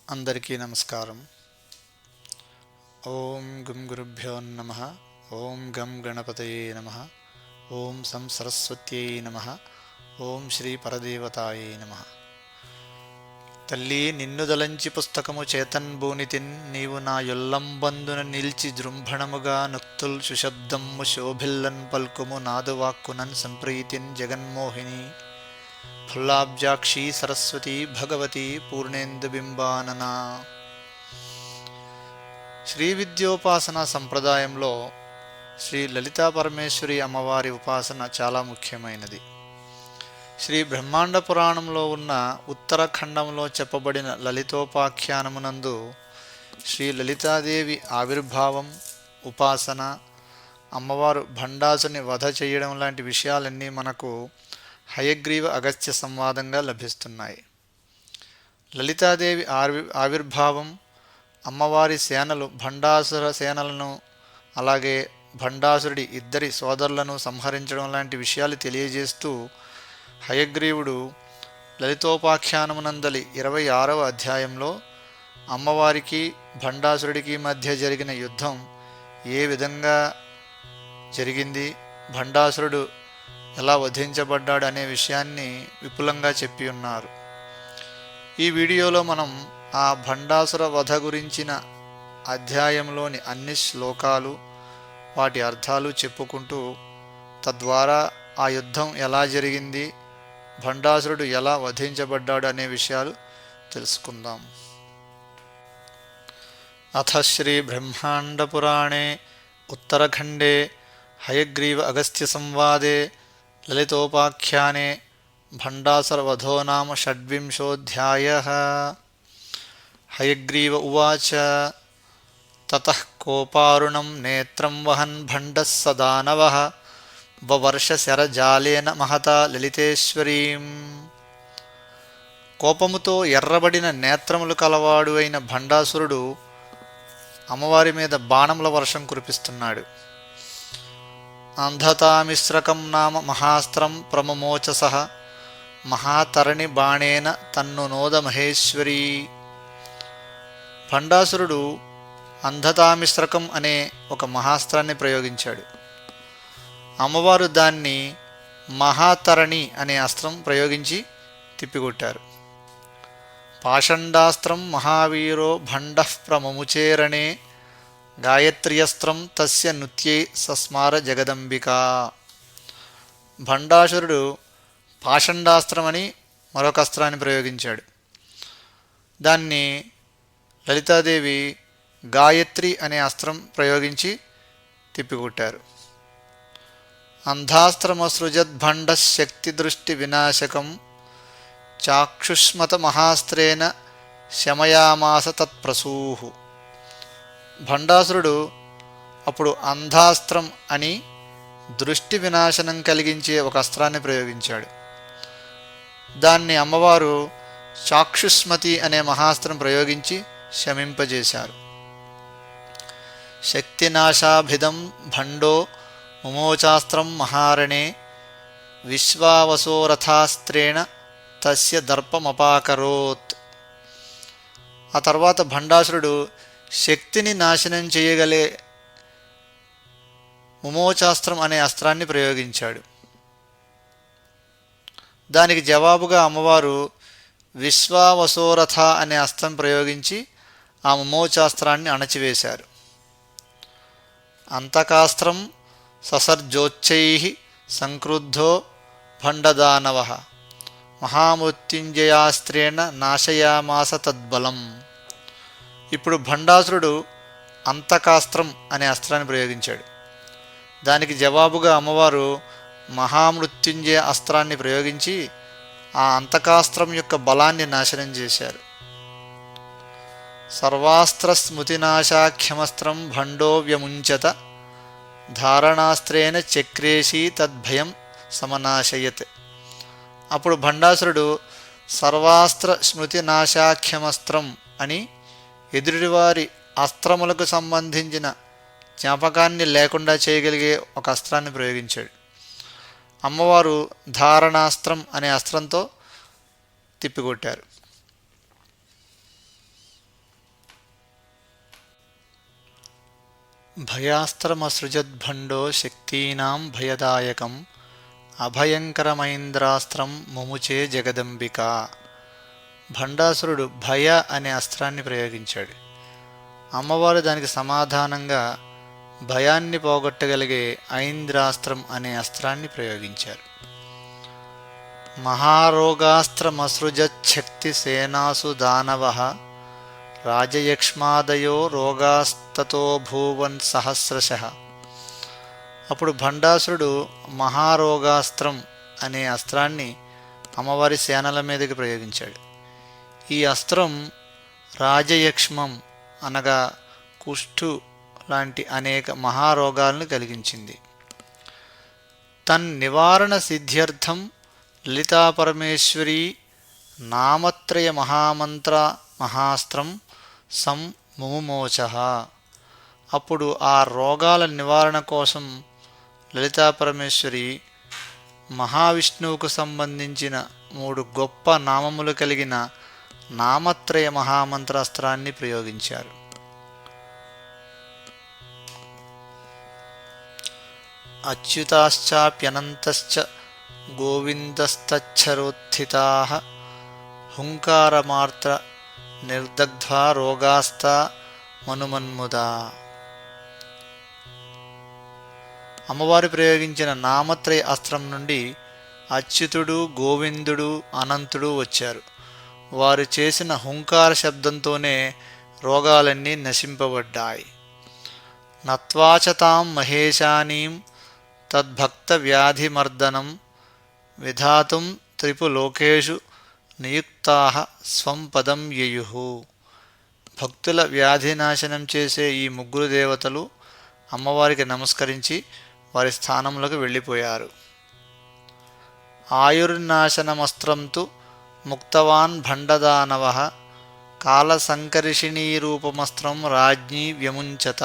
అందరికీ నమస్కారం. ఓం గం గురుభ్యో నమః. ఓం గం గణపతయే నమః. ఓం సం సరస్వత్యై నమః. ఓం శ్రీ పరదేవతాయే నమః. తల్లి నిన్నుదలంచి పుస్తకము చేతన్బూనితిన్ నీవు నా యొల్లంబందున నిల్చి జృంభణముగా నక్తుల్ సుశబ్దమ్ము శోభిల్లన్ పల్కుము నాదువాక్కునన్ సంప్రీతిన్ జగన్మోహిని ఫుల్లాబ్జాక్షి సరస్వతి భగవతి పూర్ణేందుబింబానన. శ్రీ విద్యోపాసన సంప్రదాయంలో శ్రీ లలితా పరమేశ్వరి అమ్మవారి ఉపాసన చాలా ముఖ్యమైనది. శ్రీ బ్రహ్మాండ పురాణంలో ఉన్న ఉత్తరఖండంలో చెప్పబడిన లలితోపాఖ్యానమునందు శ్రీ లలితాదేవి ఆవిర్భావం, ఉపాసన, అమ్మవారు భండాసుని వధ చేయడం లాంటి విషయాలన్నీ మనకు హయగ్రీవ అగస్త్య సంవాదంగా లభిస్తున్నాయి. లలితాదేవి ఆవిర్భావం, అమ్మవారి సేనలు భండాసుర సేనలను అలాగే భండాసురుడి ఇద్దరి సోదరులను సంహరించడం లాంటి విషయాలు తెలియజేస్తూ హయగ్రీవుడు లలితోపాఖ్యానమునందలి 26వ అధ్యాయంలో అమ్మవారికి భండాసురుడికి మధ్య జరిగిన యుద్ధం ఏ విధంగా జరిగింది, భండాసురుడు ఎలా వధించబడ్డాడు అనే విషయాన్ని విపులంగా చెప్పి ఉన్నారు. ఈ వీడియోలో మనం ఆ భండాసుర వధ గురించిన అధ్యాయంలోని అన్ని శ్లోకాలు, వాటి అర్థాలు చెప్పుకుంటూ తద్వారా ఆ యుద్ధం ఎలా జరిగింది, భండాసురుడు ఎలా వధించబడ్డాడు అనే విషయాలు తెలుసుకుందాం. అథ శ్రీ బ్రహ్మాండ పురాణే ఉత్తరఖండే హయగ్రీవ అగస్త్య సంవాదే లలితోపాఖ్యానే భండాసురవధో నామ షడ్వింశోऽధ్యాయः. హయగ్రీవ ఉవాచ తతః కోపారుణం నేత్రం వహన్ భండః స దానవః వవర్ష శరజాలేన మహతా లలితేశ్వరీం. కోపముతో ఎర్రబడిన నేత్రములు కలవాడు అయిన భండాసురుడు అమ్మవారి మీద బాణముల వర్షం కురిపిస్తున్నాడు. అంధతామిశ్రకం నామ మహాస్త్రం ప్రమమోచసః మహాతరణి బాణేన తన్నునోద మహేశ్వరీ. భండాసురుడు అంధతామిశ్రకం అనే ఒక మహాస్త్రాన్ని ప్రయోగించాడు. అమ్మవారు దాన్ని మహాతరణి అనే అస్త్రం ప్రయోగించి తిప్పికొట్టారు. పాషండాస్త్రం మహావీరో భండః ప్రమముచేరణే గాయత్ర్యస్త్రం తస్య నృత్యే సస్మార జగదంబికా. భండాసురుడు పాషండాస్త్రం అని మరొక అస్త్రాన్ని ప్రయోగించాడు. దాన్ని లలితాదేవి గాయత్రి అనే అస్త్రం ప్రయోగించి తిప్పికొట్టారు. అంధాస్త్రమసృజద్భండ శక్తి దృష్టి వినాశకం చాక్షుష్మత మహాస్త్రేణ శమయామాస తత్ప్రసూహు. భండాసురుడు అప్పుడు అంధాస్త్రం అని దృష్టి వినాశనం కలిగించే ఒక అస్త్రాన్ని ప్రయోగించాడు. దాన్ని అమ్మవారు చాక్షుష్మతి అనే మహాస్త్రం ప్రయోగించి శమింపజేశారు. శక్తినాశాభిధం భండో ముమోచాస్త్రం మహారణే విశ్వావసోరథాస్త్రేణ తస్య దర్పమపాకరోత్. ఆ తర్వాత భండాసురుడు శక్తిని నాశనం చేయగలే ముమోచాస్త్రం అనే అస్త్రాన్ని ప్రయోగించాడు. దానికి జవాబుగా అమ్మవారు విశ్వావసోరథ అనే అస్త్రం ప్రయోగించి ఆ ముమోచాస్త్రాన్ని అణచివేశారు. అంతకాస్త్రం ససర్జోచ్చైః సంక్రుద్ధో భండదానవః మహామృత్యుంజయాస్త్రేణ నాశయామాస తద్బలం. ఇప్పుడు భండాసురుడు అంతకాస్త్రం అనే అస్త్రాన్ని ప్రయోగించాడు. దానికి జవాబుగా అమ్మవారు మహామృత్యుంజయ అస్త్రాన్ని ప్రయోగించి ఆ అంతకాస్త్రం యొక్క బలాన్ని నాశనం చేశారు. సర్వాస్త్ర స్మృతినాశాఖ్యమస్త్రం భండో వ్యముంచత ధారణాస్త్రేణ చక్రేషి తద్భయం సమనాశయత్. అప్పుడు భండాసురుడు సర్వాస్త్ర స్మృతినాశాఖ్యమస్త్రం అని ఎదుటివారి అస్త్రములకు సంబంధించిన జ్ఞాపకాన్ని లేకుండా చేయగలిగే ఒక అస్త్రాన్ని ప్రయోగించాడు. అమ్మవారు ధారణాస్త్రం అనే అస్త్రంతో తిప్పికొట్టారు. భయాస్త్రమసృజద్భండో శక్తీనాం భయదాయకం అభయంకరమైంద్రాస్త్రం ముముచే జగదంబిక. భండాసురుడు భయ అనే అస్త్రాన్ని ప్రయోగించాడు. అమ్మవారు దానికి సమాధానంగా భయాన్ని పోగొట్టగలిగే ఐంద్రాస్త్రం అనే అస్త్రాన్ని ప్రయోగించారు. మహారోగాస్త్రమసృజచ్చక్తి సేనాసు దానవః రాజయక్ష్మాదయో రోగాస్తతో భూవన్ సహస్రశః. అప్పుడు భండాసురుడు మహారోగాస్త్రం అనే అస్త్రాన్ని అమ్మవారి సేనల మీదకి ప్రయోగించాడు. ఈ అస్త్రం రాజయక్ష్మం అనగా కుష్ఠు లాంటి అనేక మహారోగాలను కలిగించింది. తన్నివారణ సిద్ధ్యర్థం లలితాపరమేశ్వరీ నామత్రయ మహామంత్ర మహాస్త్రం ముముమోచ. అప్పుడు ఆ రోగాల నివారణ కోసం లలితాపరమేశ్వరి మహావిష్ణువుకు సంబంధించిన 3 గొప్ప నామములు కలిగిన నామత్రయ మహామంత్రాస్త్రాన్ని ప్రయోగించారు. అచ్యుతాశ్చాప్యనంతశ్చ గోవిందస్తచ్చరోత్థితాః హుంకారమార్త్ర నిర్దగ్ధ్వా రోగాస్తా మనుమన్ముదా. అమ్మవారు ప్రయోగించిన నామత్రయ అస్త్రం నుండి అచ్యుతుడు, గోవిందుడు, అనంతుడు వచ్చారు. వారు చేసిన హుంకార శబ్దంతోనే రోగాలన్నీ నశింపబడ్డాయి. నత్వాచతాం మహేశానీం తద్భక్త వ్యాధిమర్దనం విధాతుం త్రిపులోకేషు నియుక్తాః స్వం పదం యయుః. భక్తుల వ్యాధినాశనం చేసే ఈ 3 దేవతలు అమ్మవారికి నమస్కరించి వారి స్థానంలోకి వెళ్ళిపోయారు. ఆయుర్నాశనమస్త్రంతు ముక్తవాన్ భండదానవః కాలసంకర్షిణీరూపమస్త్రం రాజ్ఞీ వ్యముంచత.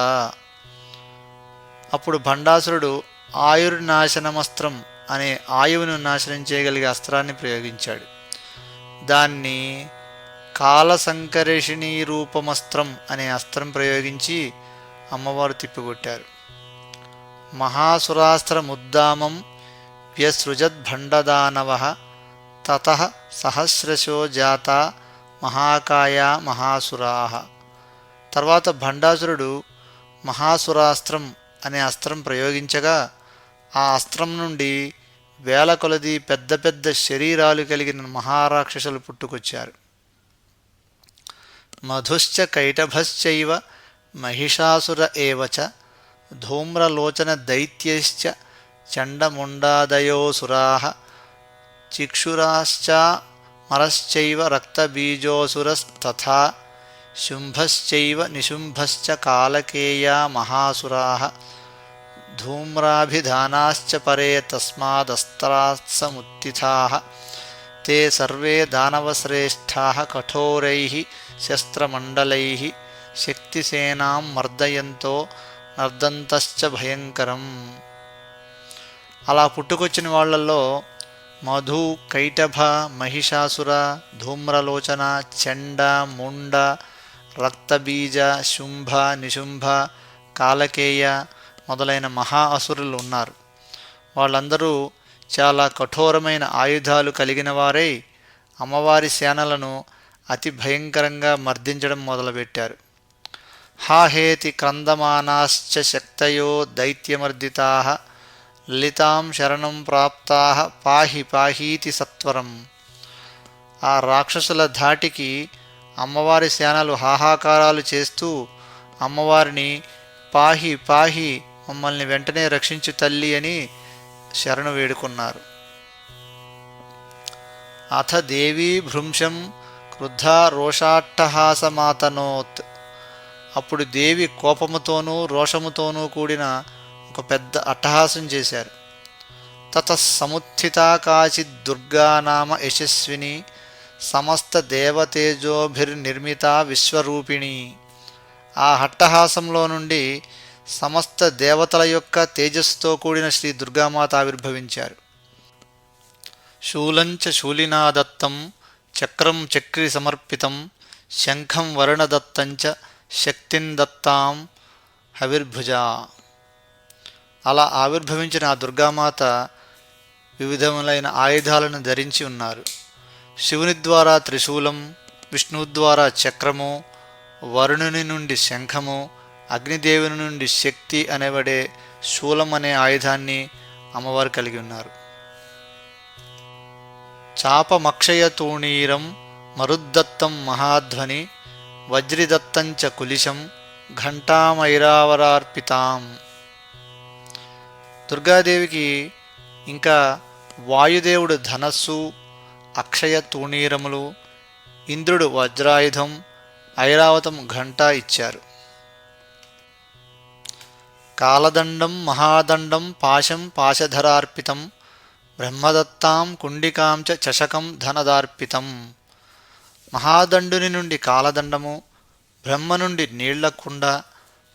అప్పుడు భండాసురుడు ఆయుర్నాశనమస్త్రం అనే ఆయువును నాశనం చేయగలిగే అస్త్రాన్ని ప్రయోగించాడు. దాన్ని కాలసంకర్షిణీరూపమస్త్రం అనే అస్త్రం ప్రయోగించి అమ్మవారు తిప్పికొట్టారు. మహాసురాస్త్రముద్దామం వ్యసృజద్భండదానవః తతః సహస్రశో జాతా మహాకాయా మహాసురాః. తర్వాత భండాసురుడు మహాసురాస్త్రం అనే అస్త్రం ప్రయోగించగా ఆ అస్త్రం నుండి వేల కొలది పెద్ద పెద్ద శరీరాలు కలిగిన మహారాక్షసులు పుట్టుకొచ్చారు. మధుశ్చ కైటభశ్చైవ మహిషాసుర ఏవచ ధూమ్రలోచన దైత్యశ్చ చండముండాదయోసురాః చిక్షురాశ్చామరశ్చైవ రక్తబీజోసురస్తథా శుంభశ్చైవ నిశుంభశ్చ కాలకేయా మహాసురాః ధూమ్రాభిధానాశ్చ పరే తస్మాదస్త్రాత్సముత్థితాః తే సర్వే దానవశ్రేష్ఠాః కఠోరైః శస్త్రమండలైః శక్తిసేనాం మర్దయంతో నర్దంతశ్చ భయంకరం. అలా పుట్టుకొచ్చిన వాళ్లలో మధు, కైటభ, మహిషాసుర, ధూమ్రలోచన, చండ, ముండ, రక్తబీజ, శుంభ, నిశుంభ, కాలకేయ మొదలైన మహా అసురులు ఉన్నారు. వాళ్ళందరూ చాలా కఠోరమైన ఆయుధాలు కలిగిన వారై అమ్మవారి సేనలను అతి భయంకరంగా మర్దించడం మొదలుపెట్టారు. హాహేతి క్రందమానాశ్చ శక్తయో దైత్యమర్దితాః లలితాం శరణం ప్రాప్తాః పాహి పాహీతి సత్వరం. ఆ రాక్షసుల ధాటికి అమ్మవారి సేనలు హాహాకారాలు చేస్తూ అమ్మవారిని పాహి పాహి మమ్మల్ని వెంటనే రక్షించు తల్లి అని శరణు వేడుకున్నారు. అథ దేవీ భృంశం క్రుద్ధా రోషాట్టహాసమాతనోత్. అప్పుడు దేవి కోపముతోనూ రోషముతోనూ కూడిన ఒక పెద్ద అట్టహాసం చేశారు. తతఃసముత్థితా కాచిద్ దుర్గా నామ యశస్విని సమస్త దేవతేజోభిర్నిర్మితా విశ్వరూపిణి. ఆ అట్టహాసంలో నుండి సమస్త దేవతల యొక్క తేజస్సుతో కూడిన శ్రీ దుర్గామాత ఆవిర్భవించారు. శూలంచ శూలినాదత్తం చక్రం చక్రి సమర్పితం శంఖం వరుణదత్తంచ శక్తిం దత్తాం హవిర్భుజ. అలా ఆవిర్భవించిన ఆ దుర్గామాత వివిధములైన ఆయుధాలను ధరించి ఉన్నారు. శివుని ద్వారా త్రిశూలం, విష్ణువు ద్వారా చక్రము, వరుణుని నుండి శంఖము, అగ్నిదేవుని నుండి శక్తి అనబడే శూలం అనే ఆయుధాన్ని అమ్మవారు కలిగి ఉన్నారు. చాపమక్షయ తూణీరం మరుద్దత్తం మహాధ్వని వజ్రిదత్తంచ కులిశం ఘంటామైరావరార్పితాం. దుర్గాదేవికి ఇంకా వాయుదేవుడు ధనస్సు, అక్షయ తూణీరములు, ఇంద్రుడు వజ్రాయుధం, ఐరావతం ఘంట ఇచ్చారు. కాలదండం మహాదండం పాశం పాశధరార్పితం బ్రహ్మదత్తాం కుండికాం చ చషకం ధనదార్పితం. మహాదండుని నుండి కాలదండము, బ్రహ్మ నుండి నీళ్ల కుండ,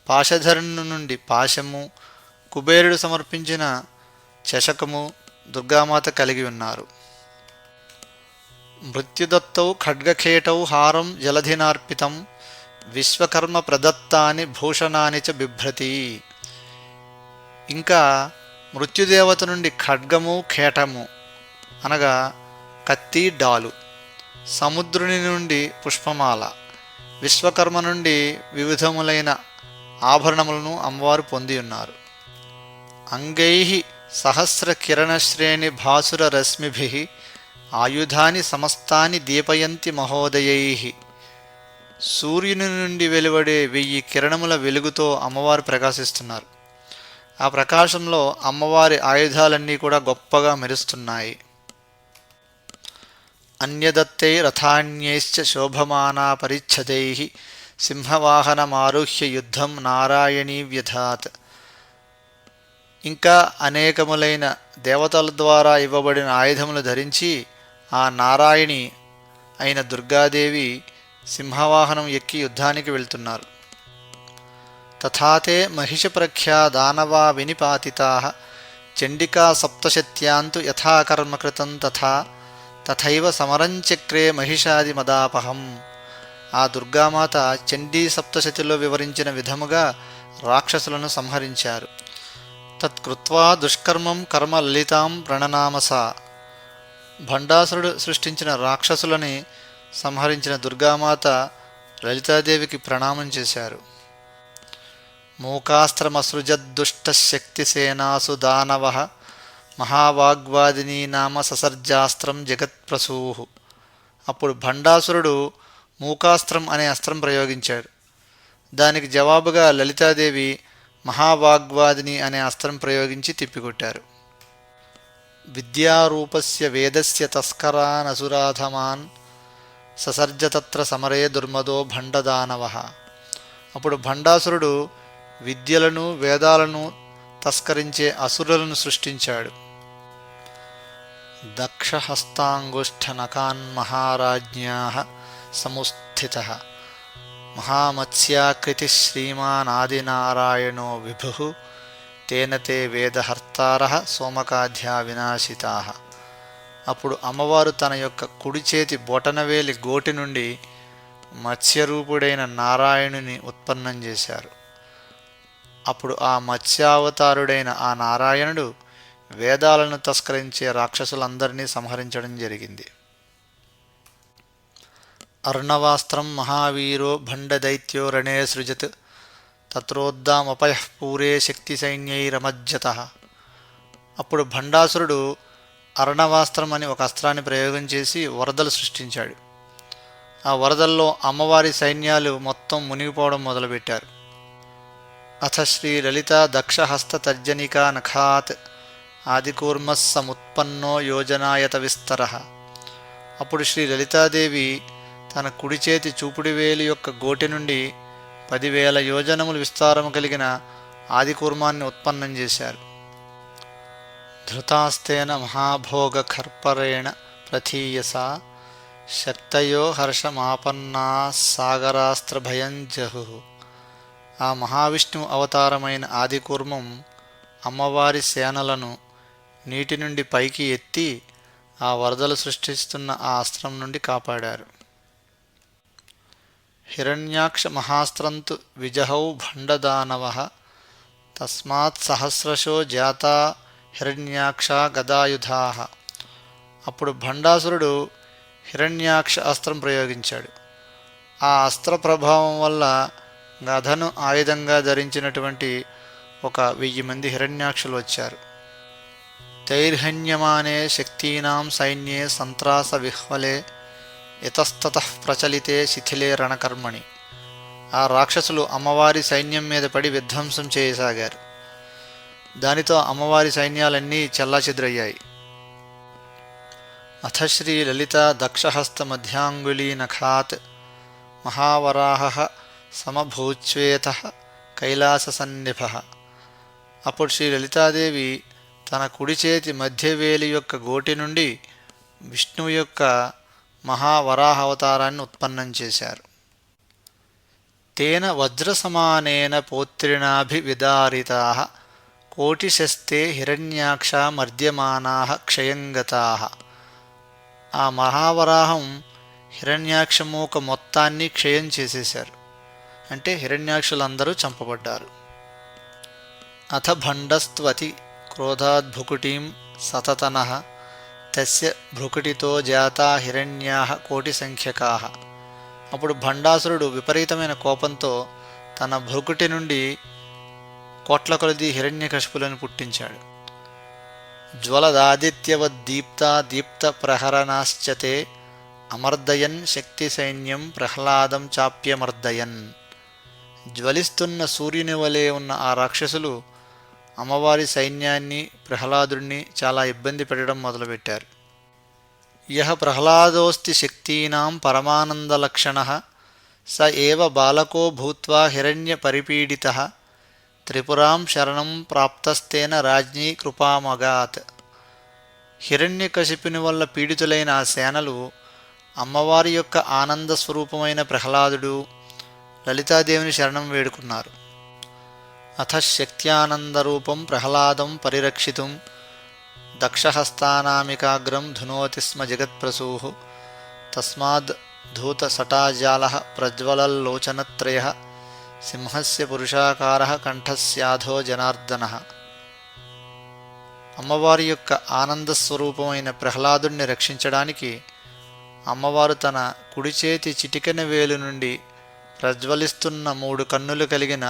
పాశధరుని నుండి పాశము, కుబేరుడు సమర్పించిన చషకము దుర్గామాత కలిగి ఉన్నారు. మృత్యుదత్తౌ ఖడ్గఖేటౌ హారం జలధినార్పితం విశ్వకర్మ ప్రదత్తాని భూషణాని చ బిభ్రతి. ఇంకా మృత్యుదేవత నుండి ఖడ్గము, ఖేటము అనగా కత్తి, డాలు, సముద్రుని నుండి పుష్పమాల, విశ్వకర్మ నుండి వివిధములైన ఆభరణములను అమ్మవారు పొంది ఉన్నారు. అంగై సహస్ర కిరణశ్రేణి భాసుర రశ్మిభిః ఆయుధాని సమస్తాని దీపయంతి మహోదయైః. సూర్యుని నుండి వెలువడే 1000 కిరణముల వెలుగుతో అమ్మవారు ప్రకాశిస్తున్నారు. ఆ ప్రకాశంలో అమ్మవారి ఆయుధాలన్నీ కూడా గొప్పగా మెరుస్తున్నాయి. అన్యదత్తై రథాన్యైశ్చ శోభమానా పరిచ్ఛదైః సింహవాహనమారుహ్య యుద్ధం నారాయణీ వ్యధాత్. ఇంకా అనేకములైన దేవతల ద్వారా ఇవ్వబడిన ఆయుధములు ధరించి ఆ నారాయణి అయిన దుర్గాదేవి సింహవాహనం ఎక్కి యుద్ధానికి వెళ్తున్నారు. తథాతే మహిషప్రఖ్యా దానవా వినిపాతితాః చండికా సప్తశత్యాంతు యథాకర్మ కృతం తథైవ సమరంచక్రే మహిషాది మదాపహం. ఆ దుర్గామాత చండీ సప్తశతిలో వివరించిన విధముగా రాక్షసులను సంహరించారు. తత్కృత్వా దుష్కర్మం కర్మ లలితాం ప్రణనామస. భండాసురుడు సృష్టించిన రాక్షసులని సంహరించిన దుర్గామాత లలితాదేవికి ప్రణామం చేశారు. మూకాస్త్రమసృజద్దుష్టశక్తిసేనాసు దానవః మహావాగ్వాదినీ నామ ససర్జాస్త్రం జగత్ప్రసూః. అప్పుడు భండాసురుడు మూకాస్త్రం అనే అస్త్రం ప్రయోగించాడు. దానికి జవాబుగా లలితాదేవి మహావాగ్వాదిని అనే అస్త్రం ప్రయోగించి తిప్పికొట్టారు. విద్యారూపస్య వేదస్య తస్కరానసురాధమాన్ ససర్జతత్ర సమరే దుర్మదో భండదానవః. అప్పుడు భండాసురుడు విద్యలను, వేదాలను తస్కరించే అసురులను సృష్టించాడు. దక్షహస్తాంగుష్ఠనకాన్మహారాజ్ఞాః సముస్థితః మహామత్స్యాకృతిః శ్రీమానాదినారాయణో విభుః తేన తే వేదహర్తారః సోమకాధ్యా వినాశితాః. అప్పుడు అమ్మవారు తన యొక్క కుడి చేతి బొటనవేలి గోటి నుండి మత్స్యరూపుడైన నారాయణుని ఉత్పన్నం చేశారు. అప్పుడు ఆ మత్స్యావతారుడైన ఆ నారాయణుడు వేదాలను తస్కరించే రాక్షసులందరినీ సంహరించడం జరిగింది. అర్ణవాస్త్రం మహావీరో భండదైత్యో రణే సృజత్ తత్రోద్దామపయః పూరే శక్తి సైన్యైరమజ్జతః. అప్పుడు భండాసురుడు అర్ణవాస్త్రం అని ఒక అస్త్రాన్ని ప్రయోగం చేసి వరదలు సృష్టించాడు. ఆ వరదల్లో అమ్మవారి సైన్యాలు మొత్తం మునిగిపోవడం మొదలుపెట్టారు. అథ శ్రీ లలిత దక్షహస్త తర్జనికా నఖాత్ ఆదికూర్మః సముత్పన్నో యోజనాయత విస్తరః. అప్పుడు శ్రీ లలితాదేవి తన కుడి చేతి చూపుడు వేలి యొక్క గోటి నుండి 10,000 యోజనములు విస్తారము కలిగిన ఆదికూర్మాన్ని ఉత్పన్నం చేశారు. ధృతాస్తేన మహాభోగ ఖర్పరేణ ప్రథీయసా శక్తయో హర్షమాపన్నా సాగరాస్త్రభయం జహుః. ఆ మహావిష్ణువు అవతారమైన ఆదికూర్మం అమ్మవారి సేనలను నీటి నుండి పైకి ఎత్తి ఆ వరదలు సృష్టిస్తున్న ఆ అస్త్రం నుండి కాపాడారు. హిరణ్యాక్ష మహాస్త్రంతు విజహౌ భండదానవః తస్మాత్ సహస్రశో జాతా హిరణ్యాక్ష గదాయుధాః. అప్పుడు భండాసురుడు హిరణ్యాక్ష అస్త్రం ప్రయోగించాడు. ఆ అస్త్ర ప్రభావం వల్ల గదను ఆయుధంగా ధరించినటువంటి 1000 మంది హిరణ్యాక్షులు వచ్చారు. తైర్హన్యమానే శక్తీనాం సైన్యే సంత్రాస విహ్వలే ఇతస్తతః ప్రచలితే శిథిలే రణకర్మణి. ఆ రాక్షసులు అమ్మవారి సైన్యం మీద పడి విధ్వంసం చేయసాగారు. దానితో అమ్మవారి సైన్యాలన్నీ చెల్లాచెదురయ్యాయి. అథ శ్రీ లలిత దక్షహస్త మధ్యాంగుళీ నఖాత్ మహావరాహః సమభూచ్వేతః కైలాససన్నిభః. అప్పుడు శ్రీ లలితాదేవి తన కుడి చేతి మధ్యవేలి యొక్క గోటి నుండి విష్ణువు యొక్క మహావరాహ అవతారాన్ని ఉత్పన్నం చేశారు. తేన వజ్రసమానేన పౌత్రిణాభివిదారితాః కోటిశస్తే హిరణ్యాక్ష మర్ద్యమానాః క్షయంగతాః. ఆ మహావరాహం హిరణ్యాక్షమూక మొత్తాన్ని క్షయం చేసేశారు. అంటే హిరణ్యాక్షులందరూ చంపబడ్డారు. అథ భండస్త్వతి క్రోధాద్భుకుటీం సతతనః తస్య భ్రుకుటితో జాతా హిరణ్యాః కోటిసంఖ్యకాః. అప్పుడు భండాసురుడు విపరీతమైన కోపంతో తన భ్రుకుటి నుండి కోట్ల కొలది హిరణ్యకశిపులను పుట్టించాడు. జ్వలదాదిత్యవద్దీప్తా దీప్త ప్రహరణాశ్చతే అమర్దయన్ శక్తి సైన్యం ప్రహ్లాదం చాప్యమర్దయన్. జ్వలిస్తున్న సూర్యుని వలె ఉన్న ఆ రాక్షసులు అమ్మవారి సైన్యాన్ని ప్రహ్లాదుడిని చాలా ఇబ్బంది పెట్టడం మొదలుపెట్టారు. యః ప్రహ్లాదోస్తి శక్తీనాం పరమానందలక్షణః స ఏవ బాలకో భూత్వా హిరణ్య పరిపీడితః త్రిపురాం శరణం ప్రాప్తస్తేన రాజ్ఞీ కృపామగాత్. హిరణ్యకశిపుని వల్ల పీడితులైన ఆ సేనలు అమ్మవారి యొక్క ఆనంద స్వరూపమైన ప్రహ్లాదుడు లలితాదేవిని శరణం వేడుకున్నారు. అథ శక్త్యానందరూపం ప్రహ్లాదం పరిరక్షితుం దక్షహస్తానామికాగ్రం ధునోతి స్మ జగత్ప్రసూః తస్మాద్ ధూతసటాజాలః ప్రజ్వలల్లోచనత్రయః సింహస్య పురుషాకారః కంఠస్యాధో జనార్దనః. అమ్మవారి యొక్క ఆనందస్వరూపమైన ప్రహ్లాదుణ్ణి రక్షించడానికి అమ్మవారు తన కుడి చేతి చిటికెన వేలు నుండి ప్రజ్వలిస్తున్న 3 కన్నులు కలిగిన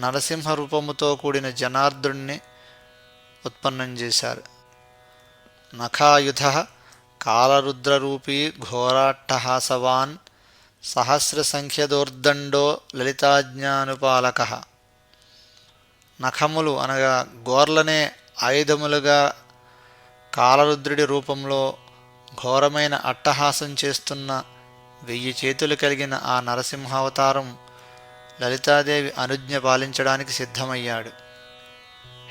నరసింహ రూపముతో కూడిన జనార్దుణ్ణి ఉత్పన్నం చేశారు. నఖాయుధః కాలరుద్రరూపీ ఘోరాట్టహాసవాన్ సహస్రసంఖ్యదోర్దండో లలితాజ్ఞానుపాలకః. నఖములు అనగా గోర్లనే ఆయుధములుగా కాలరుద్రుడి రూపంలో ఘోరమైన అట్టహాసం చేస్తున్న 1000 చేతులు కలిగిన ఆ నరసింహావతారం లలితాదేవి అనుజ్ఞ పాలించడానికి సిద్ధమయ్యాడు.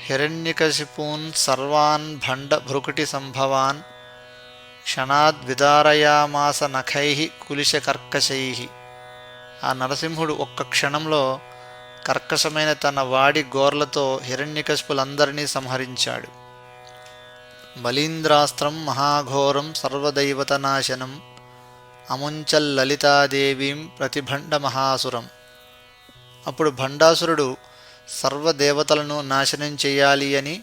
హిరణ్యకశిపూన్ సర్వాన్ భండ భృకుటి సంభవాన్ క్షణాద్విదారయామాస నఖైః కులిశకర్కశైః. ఆ నరసింహుడు ఒక్క క్షణంలో కర్కశమైన తన వాడి గోర్లతో హిరణ్యకశిపులందరినీ సంహరించాడు. బలీంద్రాస్త్రం మహాఘోరం సర్వదైవతనాశనం అముంచల్లలితాదేవీం ప్రతిభండ మహాసురం. అప్పుడు భండాసురుడు సర్వదేవతలను నాశనం చేయాలి అని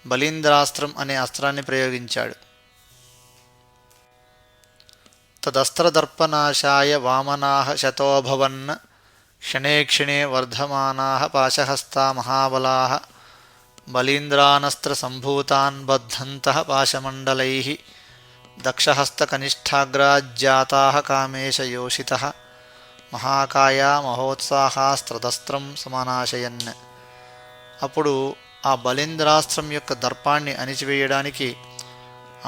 బలీంద్రాస్త్రం అనే అస్త్రాన్ని ప్రయోగించాడు. తదస్త్రదర్పనాశాయ వామనాః శతోభవన్ క్షణే క్షణే వర్ధమానాః పాశహస్తా మహాబలాః బలీంద్రానస్త్ర సంభూతాన్ బద్ధంతః పాశమండలైః దక్షహస్తకనిష్ఠాగ్రాజ్జాతాః కామేశయోషితః మహాకాయా మహోత్సాహాస్త్రదస్త్రం సమానాశయన్. అప్పుడు ఆ బలీంద్రాస్త్రం యొక్క దర్పాన్ని అణిచివేయడానికి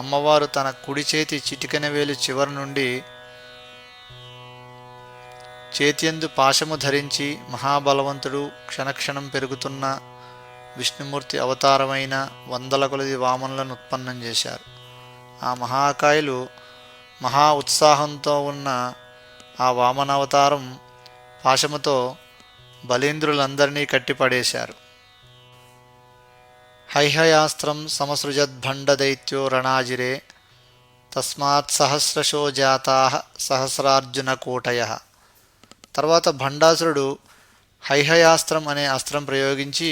అమ్మవారు తన కుడి చేతి చిటికెన వేలు చివరి నుండి చేతియందు పాశము ధరించి మహాబలవంతుడు క్షణక్షణం పెరుగుతున్న విష్ణుమూర్తి అవతారమైన 100 కొలది వామనులను ఉత్పన్నం చేశారు. ఆ మహాకాయులు మహా ఉత్సాహంతో ఉన్న ఆ వామనావతారం పాశముతో బలీంద్రులందరినీ కట్టిపడేశారు. హైహయాస్త్రం సమసృజద్భండదైత్యో రణాజిరే తస్మాత్ సహస్రశో జాతాః సహస్రార్జునకోటయః. తర్వాత భండాసురుడు హైహయాస్త్రం అనే అస్త్రం ప్రయోగించి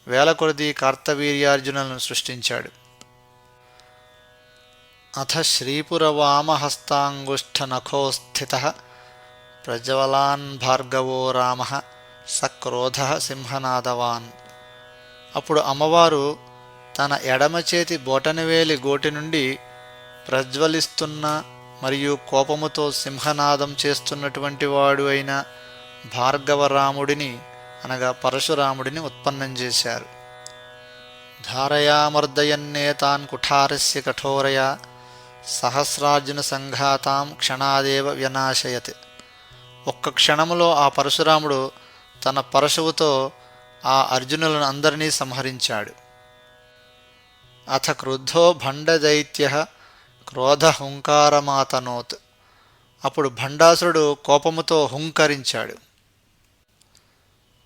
వేల కొలది కార్తవీర్యార్జునులను సృష్టించాడు. అథ శ్రీపురవామహస్తాంగుష్ఠనఖోస్థితః ప్రజ్వలాన్ భార్గవో రామః సక్రోధః సింహనాదవాన్. అప్పుడు అమ్మవారు తన ఎడమ చేతి బొటనవేలి గోటి నుండి ప్రజ్వలిస్తున్న మరియు కోపముతో సింహనాదం చేస్తున్నటువంటి వాడు అయిన భార్గవరాముడిని అనగా పరశురాముడిని ఉత్పన్నం చేశారు. ధారయామర్దయన్నేతాన్ కుఠారస్య కఠోరయా సహస్రార్జున సంఘాతాం క్షణాదేవ వ్యనాశయత్. ఒక్క క్షణములో ఆ పరశురాముడు తన పరశువుతో ఆ అర్జునులను అందరినీ సంహరించాడు. అథ క్రుద్ధో భండదైత్యః క్రోధహుంకారమాతనోత్. అప్పుడు భండాసురుడు కోపముతో హుంకరించాడు.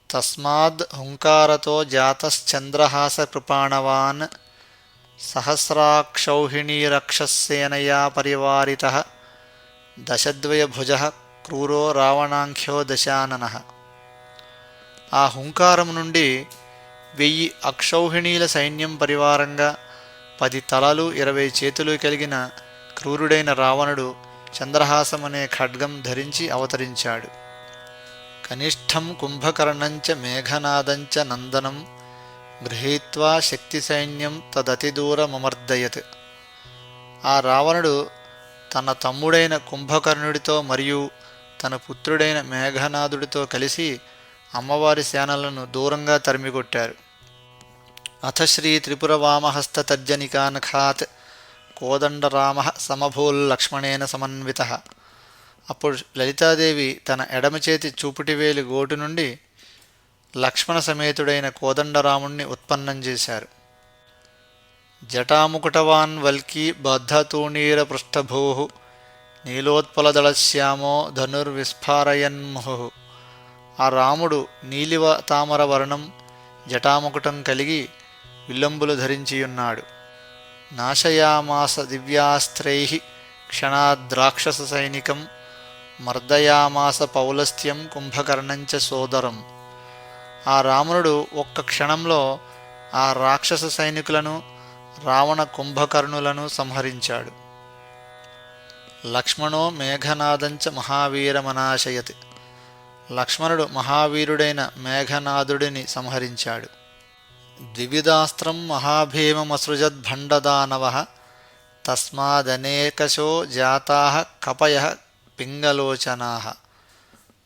తస్మాద్ హుంకారతో జాతశ్చంద్రహాస కృపాణవాన్ సహస్రాక్షౌహిణీరక్షస్సేనయా పరివారితః దశద్వయభుజః క్రూరో రావణాంఖ్యో దశాననః. ఆ హుంకారం నుండి 1000 అక్షౌహిణీల సైన్యం పరివారంగా 10 తలలు 20 చేతులు కలిగిన క్రూరుడైన రావణుడు చంద్రహాసం అనే ఖడ్గం ధరించి అవతరించాడు. కనిష్ఠం కుంభకర్ణంచ మేఘనాదంచ నందనం గృహీత్వా శక్తి సైన్యం తదతిదూరమమర్దయత్. ఆ రావణుడు తన తమ్ముడైన కుంభకర్ణుడితో మరియు తన పుత్రుడైన మేఘనాదుడితో కలిసి అమ్మవారి సేనలను దూరంగా తరిమికొట్టారు. అథ శ్రీ త్రిపురవామహస్త తర్జనికానఖాత్ కోదండరామ సమభూల్లక్ష్మణేన సమన్వితః. అప్పుడు లలితాదేవి తన ఎడమ చేతి చూపుటివేలి గోటు నుండి లక్ష్మణ సమేతుడైన కోదండరాముణ్ణి ఉత్పన్నం చేశారు. జటాముకుటవాన్ వల్కీ బద్ధతూణీర పృష్ఠభూ నీలోత్పలదళశ్యామో ధనుర్విస్ఫారయన్ముహు. ఆ రాముడు నీలివ తామర వర్ణం జటాముకుటం కలిగి విల్లంబులు ధరించియున్నాడు. నాశయామాస దివ్యాస్త్రైః క్షణాద్రాక్షస సైనికం మర్దయామాస పౌలస్త్యం కుంభకర్ణంచ సోదరం. ఆ రావణుడు ఒక్క క్షణంలో ఆ రాక్షస సైనికులను రావణ కుంభకర్ణులను సంహరించాడు. లక్ష్మణో మేఘనాదంచ మహావీరమనాశయత్. లక్ష్మణుడు మహావీరుడైన మేఘనాదుడిని సంహరించాడు. ద్వివిధాస్త్రం మహాభీమమసృజద్భండదానవః తస్మాదనేకశో జాతాః కపయః పింగలోచనాః.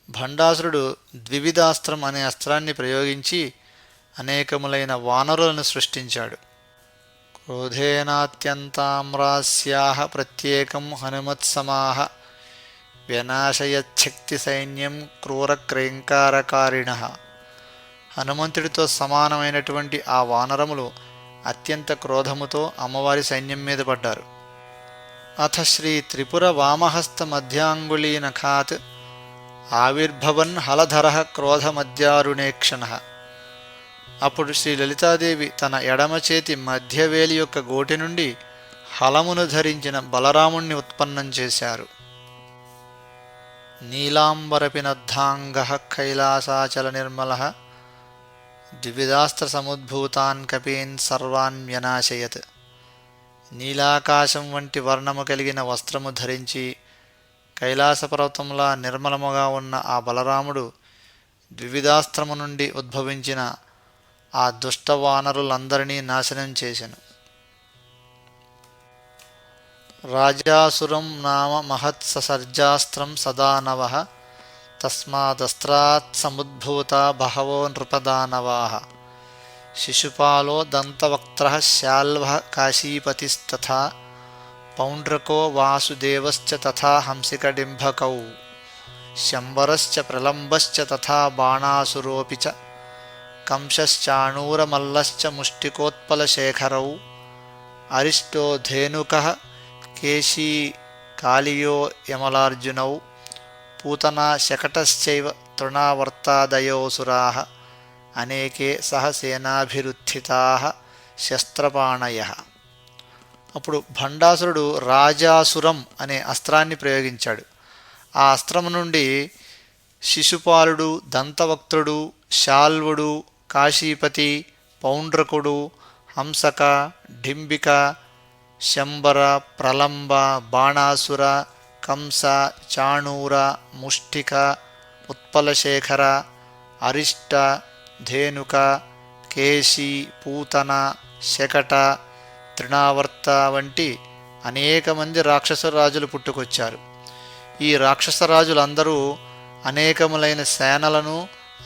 భండాసురుడు ద్వివిధాస్త్రం అనే అస్త్రాన్ని ప్రయోగించి అనేకములైన వానరులను సృష్టించాడు. క్రోధేనాత్యంతామ్రాస్యాః ప్రత్యేకం హనుమత్సమాః వ్యనాశయచ్చక్తి సైన్యం క్రూరక్రైంకారకారిణః. హనుమంతుడితో సమానమైనటువంటి ఆ వానరములు అత్యంత క్రోధముతో అమ్మవారి సైన్యం మీద పడ్డారు. అథ శ్రీ త్రిపుర వామహస్త మధ్యాంగుళీనఖాత్ ఆవిర్భవన్ హలధరః క్రోధమధ్యారుణేక్షణః. అప్పుడు శ్రీ లలితాదేవి తన ఎడమ చేతి మధ్యవేలి యొక్క గోటి నుండి హలమును ధరించిన బలరాముణ్ణి ఉత్పన్నం చేశారు. నీలాంబరపినద్ధాంగః కైలాసాచల నిర్మలః ద్వివిధాస్త్ర సముద్భూతాన్ కపీన్ సర్వాన్ వ్యనాశయత్. నీలాకాశం వంటి వర్ణము కలిగిన వస్త్రము ధరించి కైలాసపర్వతంలా నిర్మలముగా ఉన్న ఆ బలరాముడు ద్వివిధాస్త్రము నుండి ఉద్భవించిన ఆ దుష్టవానరులందరినీ నాశనం చేసెను. రాజాసురం నామ మహత్సర్జాస్త్రం సదానవః తస్మాదస్త్రాత్ సముద్భూతా బహవో నృపదానవాః. శిశుపాలో దంతవక్త్రః శాల్వః కాశీపతిస్తథా పౌండ్రకో వాసుదేవశ్చ తథా హంసికడింభకౌ శంబరశ్చ ప్రలంబశ్చ తథా బాణాసురోపి చ కంసశ్చాణూరమల్లశ్చ ముష్టికోత్పలశేఖరౌ అరిష్టో ధేనుకః కేశీ కాళియో యమలార్జునౌ పూతనా శకటశ్చైవ తృణావర్తాదయోసురాః అనేకే సహ సేనాభిరుత్థితాః శస్త్రపాణయః. అప్పుడు భండాసురుడు రాజాసురం అనే అస్త్రాన్ని ప్రయోగించాడు. ఆ అస్త్రము నుండి శిశుపాలుడు, దంతవక్త్రుడు, శాల్వుడు, కాశీపతి, పౌండ్రకుడు, హంసక, డింబిక, శంబర, ప్రలంబ, బాణాసుర, కంస, చాణూర, ముష్టిక, ఉత్పలశేఖర, అరిష్ట, ధేనుక, కేశి, పూతన, శకట, తృణావర్త వంటి అనేక మంది రాక్షస రాజులు పుట్టుకొచ్చారు. ఈ రాక్షస రాజులందరూ అనేకములైన సేనలను,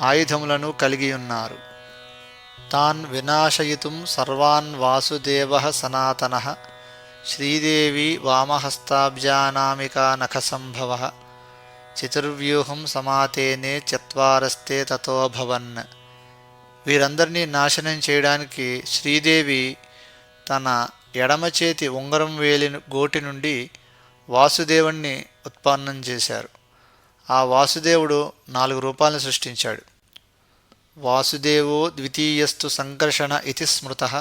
ఆయుధములను కలిగి ఉన్నారు. తాన్ వినాశయితుం సర్వాన్ వాసుదేవః సనాతనః శ్రీదేవి వామహస్తాబ్జానామికా నఖసంభవః చతుర్వ్యూహం సమాతేనే చత్వారస్తే తతోభవన్. వీరందరినీ నాశనం చేయడానికి శ్రీదేవి తన ఎడమ చేతి ఉంగరం వేలి గోటి నుండి వాసుదేవుణ్ణి ఉత్పన్నం చేశారు. ఆ వాసుదేవుడు 4 రూపాలను సృష్టించాడు. వాసుదేవో ద్వితీయస్తు సంకర్షణ ఇతి స్మృతః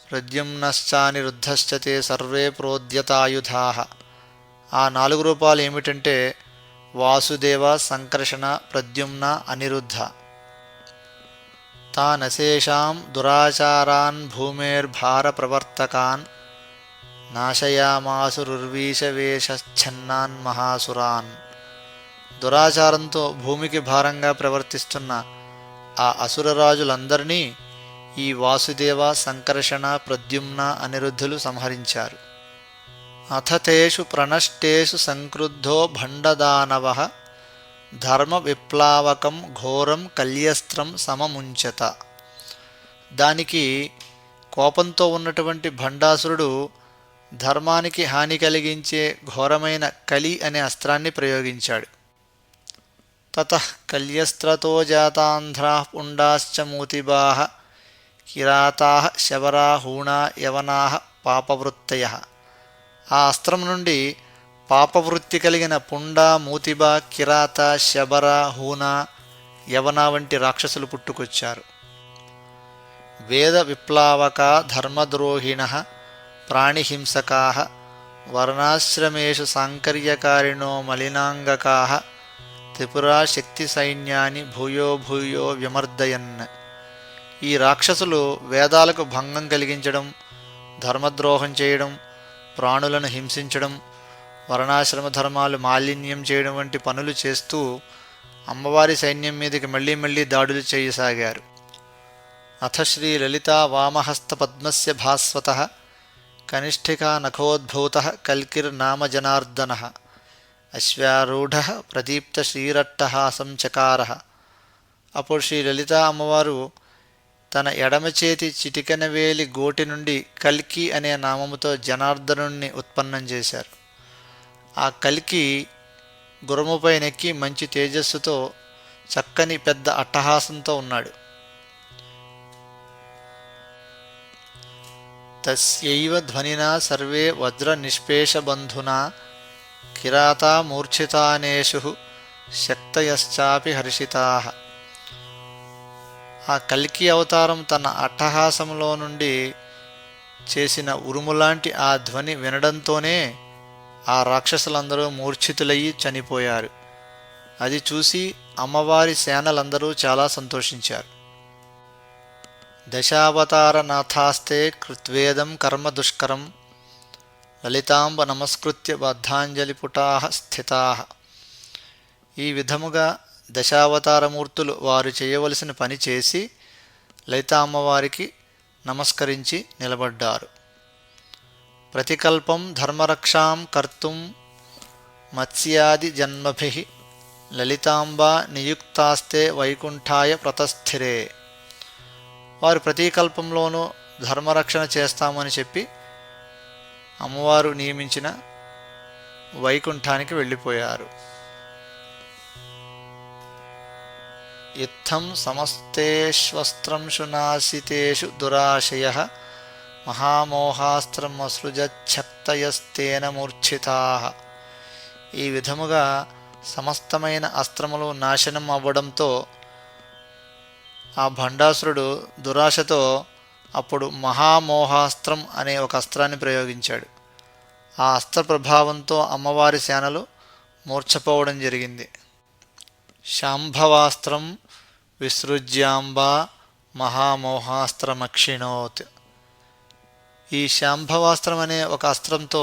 ప్రద్యుమ్నశ్చానిరుద్ధశ్చ తే సర్వే ప్రోద్యతాయుధాః. ఆ 4 రూపాలు ఏమిటంటే వాసుదేవ, సంకర్షణ, ప్రద్యుమ్న, అనిరుద్ధ. తానశేషాం దురాచారాన్ భూమేర్భార ప్రవర్తకాన్ నాశయామాసురుర్వీషవేషచ్ఛన్నాన్ మహాసురాన్. దురాచారంతో భూమికి భారంగా ప్రవర్తిస్తున్న ఆ అసురరాజులందరినీ ఈ వాసుదేవ, సంకర్షణ, ప్రద్యుమ్న, అనిరుద్ధులు సంహరించారు. అథ తేషు ప్రణష్టేషు సంక్రుద్ధో భండదానవః ధర్మ విప్లావకం ఘోరం కల్యస్త్రం సమముంచత. దానికి కోపంతో ఉన్నటువంటి భండాసురుడు ధర్మానికి హాని కలిగించే ఘోరమైన కలి అనే అస్త్రాన్ని ప్రయోగించాడు. తతః కల్యస్త్రతో జాతాంధ్రాః పుండాశ్చ మూతిబాః కిరాతాః శబరా హూణా యవనాః పాపవృత్తయః. ఆ అస్త్రం నుండి పాపవృత్తి కలిగిన పుండ, మూతిబ, కిరాత, శబర, హూన, యవన వంటి రాక్షసులు పుట్టుకొచ్చారు. వేద విప్లావక ధర్మద్రోహిణః ప్రాణిహింసకాః వర్ణాశ్రమేషు సాంకర్యకారిణో మలినాంగకాః త్రిపురా శక్తి సైన్యాన్ని భూయో భూయో విమర్దయన్. ఈ రాక్షసులు వేదాలకు భంగం కలిగించడం, ధర్మద్రోహం చేయడం, ప్రాణులను హింసించడం, వర్ణాశ్రమ ధర్మాలు మాలిన్యం చేయడం వంటి పనులు చేస్తూ అమ్మవారి సైన్యం మీదకి మళ్ళీ మళ్ళీ దాడులు చేయసాగారు. అథ శ్రీ లలితా వామహస్త పద్మస్య భాస్వతః కనిష్ఠికా నఖోద్భూతః కల్కిర్నామ జనార్దనః అశ్వారూఢః ప్రదీప్త శ్రీరట్టహాసం చకారః. అప్పుడు శ్రీ లలితా అమ్మవారు తన ఎడమ చేతి చిటికెన వేలి గోటి నుండి కల్కి అనే నామముతో జనార్దనుణ్ణి ఉత్పన్నం చేశారు. ఆ కల్కి గుర్రముపై నెక్కి మంచి తేజస్సుతో చక్కని పెద్ద అట్టహాసంతో ఉన్నాడు. తస్యైవ ధ్వనినా సర్వే వజ్ర నిష్పేషబంధునా కిరాతా మూర్ఛితానేషు శక్తయశ్చాపి హర్షితాః. ఆ కల్కి అవతారం తన అట్టహాసంలో నుండి చేసిన ఉరుములాంటి ఆ ధ్వని వినడంతోనే ఆ రాక్షసులందరూ మూర్ఛితులయ్యి చనిపోయారు. అది చూసి అమ్మవారి సేనలందరూ చాలా సంతోషించారు. దశావతారనాథాస్తే కృత్వేదం కర్మ దుష్కరం లలితాంబ నమస్కృత్య బద్ధాంజలిపుటాః స్థితాః. ఈ విధముగా దశావతారమూర్తులు వారు చేయవలసిన పని చేసి లలితా అమ్మవారికి నమస్కరించి నిలబడ్డారు. ప్రతికల్పం ధర్మరక్షాం కర్తుం మత్స్యాది జన్మభిః లలితాంబా నియుక్తాస్తే వైకుంఠాయ ప్రతస్థిరే. వారు ప్రతికల్పంలోనూ ధర్మరక్షణ చేస్తామని చెప్పి అమ్మవారు నియమించిన వైకుంఠానికి వెళ్ళిపోయారు. ఇత్థం సమస్తేష్వస్త్రంషు నాసితేషు దురాశయః మహామోహాస్త్రమసృజచ్ఛక్తయస్తేన మూర్ఛితాః. ఈ విధముగా సమస్తమైన అస్త్రములు నాశనం అవ్వడంతో ఆ భండాసురుడు దురాశతో అప్పుడు మహామోహాస్త్రం అనే ఒక అస్త్రాన్ని ప్రయోగించాడు. ఆ అస్త్ర ప్రభావంతో అమ్మవారి సేనలు మూర్ఛపోవడం జరిగింది. శాంభవాస్త్రం విసృజ్యాంబ మహామోహాస్త్రమక్షిణోత్. ఈ శాంభవాస్త్రం అనే ఒక అస్త్రంతో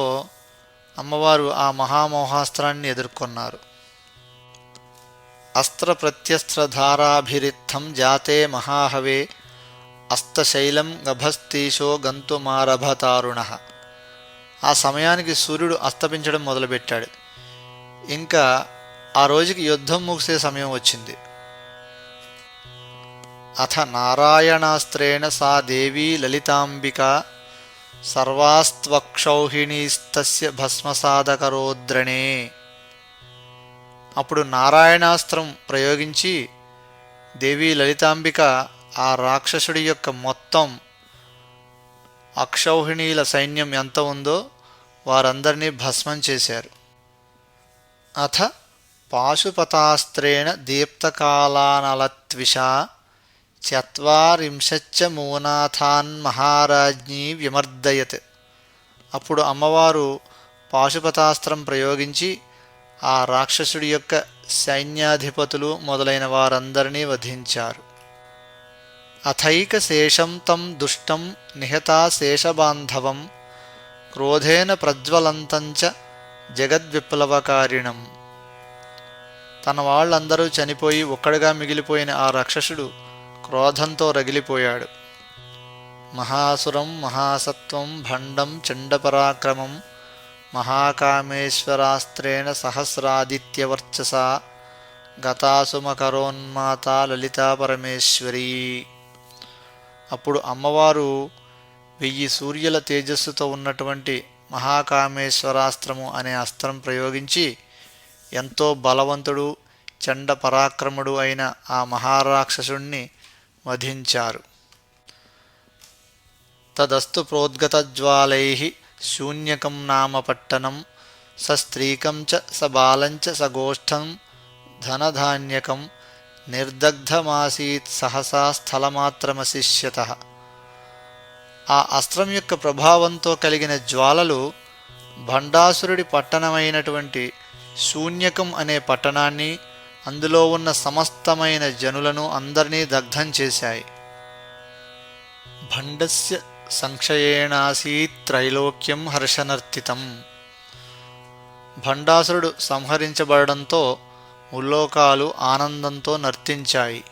అమ్మవారు ఆ మహామోహాస్త్రాన్ని ఎదుర్కొన్నారు. అస్త్ర ప్రత్యస్త్రధారాభిరిత్థం జాతే మహాహవే అస్తశైలం గభస్తీశో గంతుమారభతారుణః. ఆ సమయానికి సూర్యుడు అస్తమించడం మొదలుపెట్టాడు. ఇంకా ఆ రోజుకి యుద్ధం ముగిసే సమయం వచ్చింది. అథ నారాయణాస్త్రేణ సా దేవీ లలితాంబికా సర్వాస్త్వక్షౌహిణీస్తస్య భస్మసాదకరోద్రణే. అప్పుడు నారాయణాస్త్రం ప్రయోగించి దేవీ లలితాంబిక ఆ రాక్షసుడి యొక్క మొత్తం అక్షౌహిణీల సైన్యం ఎంత ఉందో వారందరినీ భస్మం చేశారు. అథ పాశుపతాస్త్రేణ దీప్తకాలానలత్విషా చత్వారింశచ్చ మూనాథాన్ మహారాజ్ఞీ విమర్దయత్. అప్పుడు అమ్మవారు పాశుపతాస్త్రం ప్రయోగించి ఆ రాక్షసుడి యొక్క సైన్యాధిపతులు మొదలైన వారందరినీ వధించారు. అథైక శేషం తం దుష్టం నిహతా శేషబాంధవం క్రోధేన ప్రజ్వలంతంచ జగద్విప్లవకారిణం. తన వాళ్ళందరూ చనిపోయి ఒక్కడిగా మిగిలిపోయిన ఆ రాక్షసుడు క్రోధంతో రగిలిపోయాడు. మహాసురం మహాసత్వం భండం చండపరాక్రమం మహాకామేశ్వరాస్త్రేణ సహస్రాదిత్యవర్చసా గతాసుమకరోన్మాత లలితా పరమేశ్వరీ. అప్పుడు అమ్మవారు 1000 సూర్యుల తేజస్సుతో ఉన్నటువంటి మహాకామేశ్వరాస్త్రము అనే అస్త్రం ప్రయోగించి ఎంతో బలవంతుడు చండ పరాక్రముడు అయిన ఆ మహారాక్షసుణ్ణి వధించారు. తదస్తు ప్రోద్గతజ్వాలైః శూన్యకం నామ పట్టణం సస్త్రీకం చ సబాలంచ సగోష్ఠం ధనధాన్యకం నిర్దగ్ధమాసీత్ సహసా స్థలమాత్రమశిష్యతః. ఆ అస్త్రం యొక్క ప్రభావంతో కలిగిన జ్వాలలు భండాసురుడి పట్టణమైనటువంటి శూన్యకం అనే పట్టణాన్ని, అందులో ఉన్న సమస్తమైన జనులను అందరినీ దగ్ధం చేశాయి. భండస్య సంక్షయేణాసీత్ త్రైలోక్యం హర్షనర్తితం. భండాసురుడు సంహరించబడడంతో ముల్లోకాలు ఆనందంతో నర్తించాయి.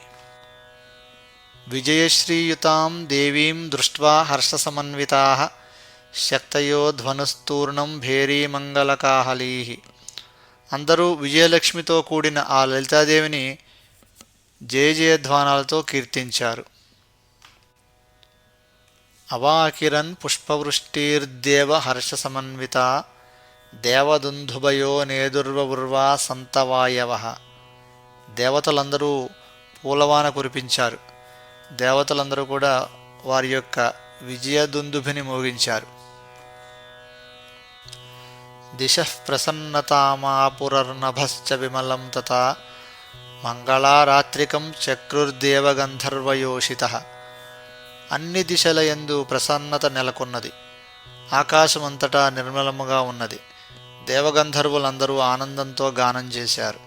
విజయశ్రీయుతాం దేవీం దృష్ట్వా హర్షసమన్వితాః శక్తయో ధ్వనుస్తూర్ణం భేరీమంగళకాహళీః. అందరూ విజయలక్ష్మితో కూడిన ఆ లలితాదేవిని జయజయధ్వానాలతో కీర్తించారు. అవాకిరన్ పుష్పవృష్టిర్దేవ హర్షసమన్విత దేవదుందుభయో నేదుర్వవుర్వా సంతవాయవః. దేవతలందరూ పూలవాన కురిపించారు. దేవతలందరూ కూడా వారి యొక్క విజయదుందుభిని మోగించారు. దిశః ప్రసన్నతామాపురర్నభశ్చ విమలం తథా మంగళారాత్రికం చక్రుర్దేవగంధర్వయోషితః. అన్ని దిశలయందు ప్రసన్నత నెలకొన్నది. ఆకాశమంతటా నిర్మలముగా ఉన్నది. దేవగంధర్వులందరూ ఆనందంతో గానం చేశారు.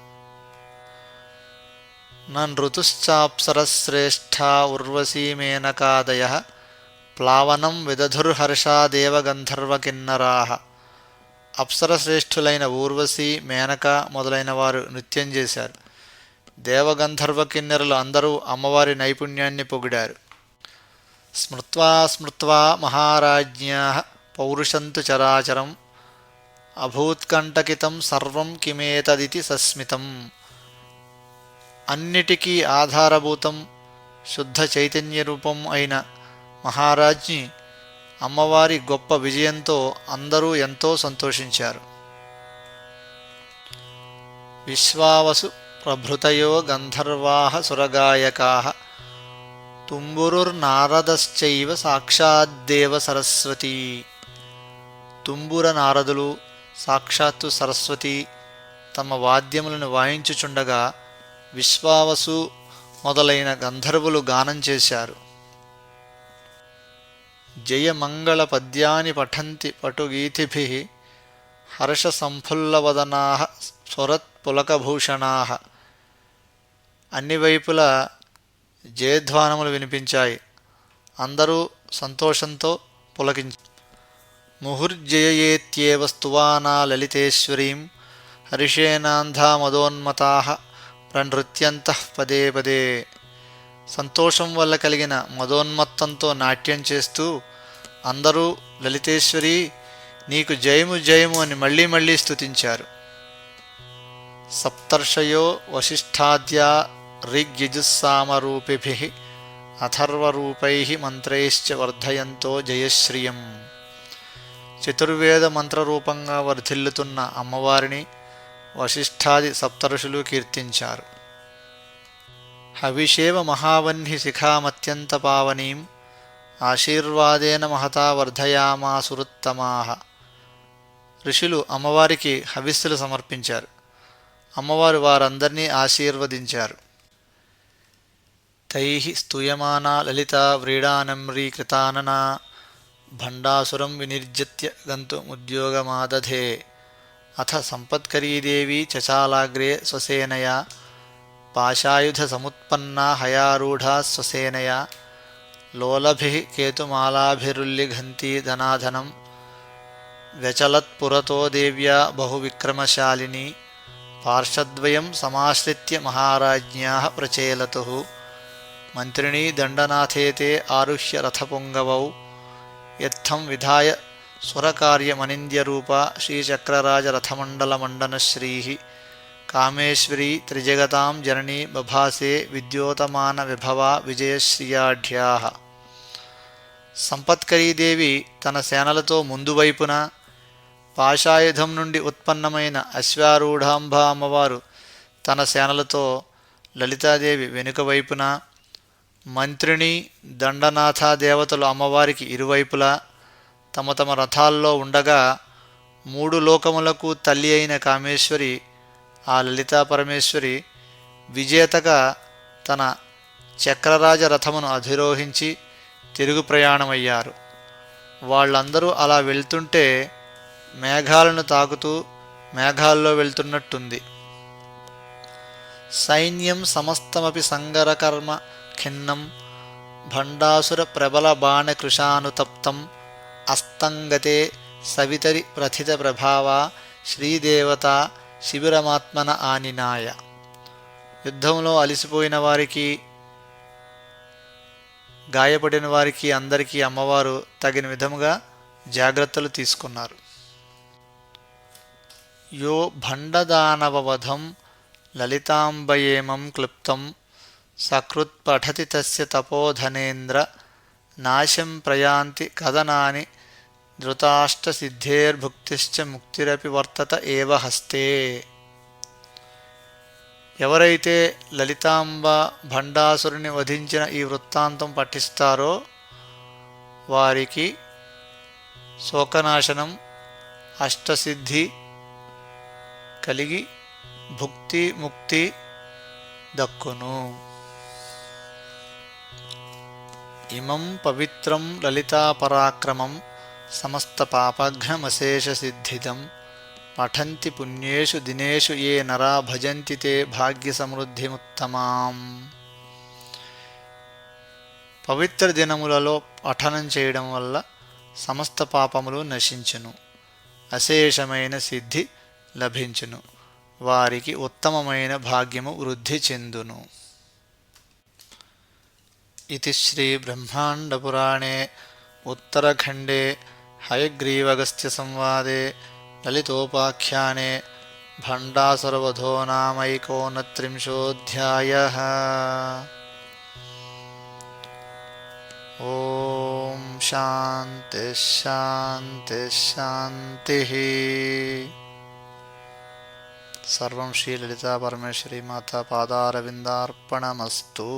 నృతుశ్చాప్సరశ్రేష్ఠా ఉర్వశీ మేనకాదయః ప్లావనం విదధుర్హర్షా దేవగంధర్వకిన్నరాః. అప్సరశ్రేష్ఠులైన ఊర్వశి, మేనక మొదలైన వారు నృత్యం చేశారు. దేవగంధర్వ కిన్నెరలు అందరూ అమ్మవారి నైపుణ్యాన్ని పొగిడారు. స్మృత్వా స్మృత్వా మహారాజ్ఞ్యాః పౌరుషంతు చరాచరం అభూత్కంటకితం సర్వం కిమేతదితి సస్మితం. అన్నిటికీ ఆధారభూతం శుద్ధ చైతన్య రూపం అయిన మహారాజ్ఞి అమ్మవారి గొప్ప విజయంతో అందరూ ఎంతో సంతోషించారు. విశ్వావసు ప్రభృతయో గంధర్వాః సురగాయకాః తుంబురుర్నారదశ్చైవ సాక్షాద్దేవ సరస్వతీ. తుంబుర నారదులు సాక్షాత్తు సరస్వతి తమ వాద్యములను వాయించుచుండగా విశ్వావసు మొదలైన గంధర్వులు గానం చేశారు. జయమంగళ పద్యాని పఠంతి పటుగీతిభిః హర్ష సంఫుల్లవదనాః స్ఫురత్పులకభూషణాః. అన్ని వైపులా జయధ్వానములు వినిపించాయి. అందరూ సంతోషంతో పులకించారు. ముహుర్జయేత్యేవ స్తువానా లలితేశ్వరీం హర్షేనాంధా మదోన్మతాః ప్రనృత్యంతః పదే పదే. సంతోషం వల్ల కలిగిన మదోన్మత్తంతో నాట్యం చేస్తూ అందరూ లలితేశ్వరి నీకు జయము జయము అని మళ్ళీ మళ్ళీ స్తుతించారు. సప్తర్షయో వశిష్ఠాద్యా ఋగ్యజుస్సామరూపిభిః అథర్వరూపైః మంత్రైశ్చ వర్ధయంతో జయశ్రియం. చతుర్వేద మంత్రరూపంగా వర్ధిల్లుతున్న అమ్మవారిని వశిష్ఠాది సప్తఋషులు కీర్తించారు. హవిషేవ మహావహ్ని శిఖామత్యంత పావనీం ఆశీర్వాదేన మహతా వర్ధయామాసురుత్తమాః. ఋషులు అమ్మవారికి హవిస్సులు సమర్పించారు. అమ్మవారు వారందరినీ ఆశీర్వదించారు. తైః స్తూయమానా లలితా వ్రీడానమ్రీకృతాననా భండాసురం వినిర్జిత్య గంతుముద్యోగమాదధే. అథ సంపత్కరీదేవీ చచాలాగ్రే స్వసేనయా పాశాయుధ సముత్పన్నా హయారూఢా స్వసేనయా లోలభిః కేతుమాలాభిరుల్లిఘంతీ ధనాధనం వ్యచలత్పురతో దేవ్యా బహువిక్రమశాలినీ పార్షద్వయం సమాశ్రిత్య మహారాజ్ఞ్యాః ప్రచేలతుః. మంత్రిణీ దండనాథేతే ఆరుహ్య రథపుంగవౌ యత్థం విధాయ సురకార్యమనింద్యరూపా శ్రీచక్రరాజరథమండలమండనశ్రీః కామేశ్వరీ త్రిజగతాం జననీ బభాసే విద్యోతమాన విభవా విజయశ్రియాఢ్యాః. సంపత్కరీదేవి తన సేనలతో ముందువైపున, పాశాయుధం నుండి ఉత్పన్నమైన అశ్వారూఢాంబ అమ్మవారు తన సేనలతో లలితాదేవి వెనుక వైపున, మంత్రిని దండనాథ దేవతలు అమ్మవారికి ఇరువైపులా తమ తమ రథాల్లో ఉండగా, మూడు లోకములకు తల్లి అయిన కామేశ్వరి ఆ లలితా పరమేశ్వరి విజేతగా తన చక్రరాజ రథమును అధిరోహించి తిరుగు ప్రయాణమయ్యారు. వాళ్ళందరూ అలా వెళ్తుంటే మేఘాలను తాకుతూ మేఘాల్లో వెళ్తున్నట్టుంది. సైన్యం సమస్తమపి సంగరకర్మ ఖిన్నం భండాసుర ప్రబల బాణకృశానుతప్తం అస్తంగతే సవితరి ప్రథిత ప్రభావా శ్రీదేవత శిబిరమాత్మన ఆనినాయ. యుద్ధంలో అలిసిపోయిన వారికి, గాయపడిన వారికి అందరికీ అమ్మవారు తగిన విధముగా జాగ్రత్తలు తీసుకున్నారు. యో భండదానవవధం లలితాంబయేమం క్లుప్తం సకృత్ పఠతి తస్య తపోధనేంద్ర నాశం ప్రయాంతి కథనాని ధృతాష్టసిద్ధేర్భుక్తిశ్చ ముక్తిరపి వర్తత ఏవ హస్తే. ఎవరైతే లలితాంబ భండాసురుని వధించిన ఈ వృత్తాంతం పఠిస్తారో వారికి శోకనాశనం, అష్టసిద్ధి కలిగి భుక్తి ముక్తి దక్కును. ఇమం పవిత్రం లలితాపరాక్రమం సమస్త పాపఘ్నమశేష సిద్ధిదం పఠంతి పుణ్యేషు దినేషు ఏ నరా భజంతి తే భాగ్య సమృద్ధిముత్తమాం. పవిత్ర దినములలో పఠనం చేయడం వల్ల సమస్త పాపములు నశించును, అశేషమైన సిద్ధి లభించును, వారికి ఉత్తమమైన భాగ్యము వృద్ధి చెందును. ఇది శ్రీ బ్రహ్మాండపురాణే ఉత్తరఖండే హయగ్రీవగస్త్య సంవాదే లలితోపాఖ్యానే భండాసురవధో నామైకోనత్రింశోऽధ్యాయః. ఓం శాంతి శాంతి శాంతి. సర్వం శ్రీ లలితా పరమేశ్వరీ మాతా పాదారవిందార్పణమస్తు.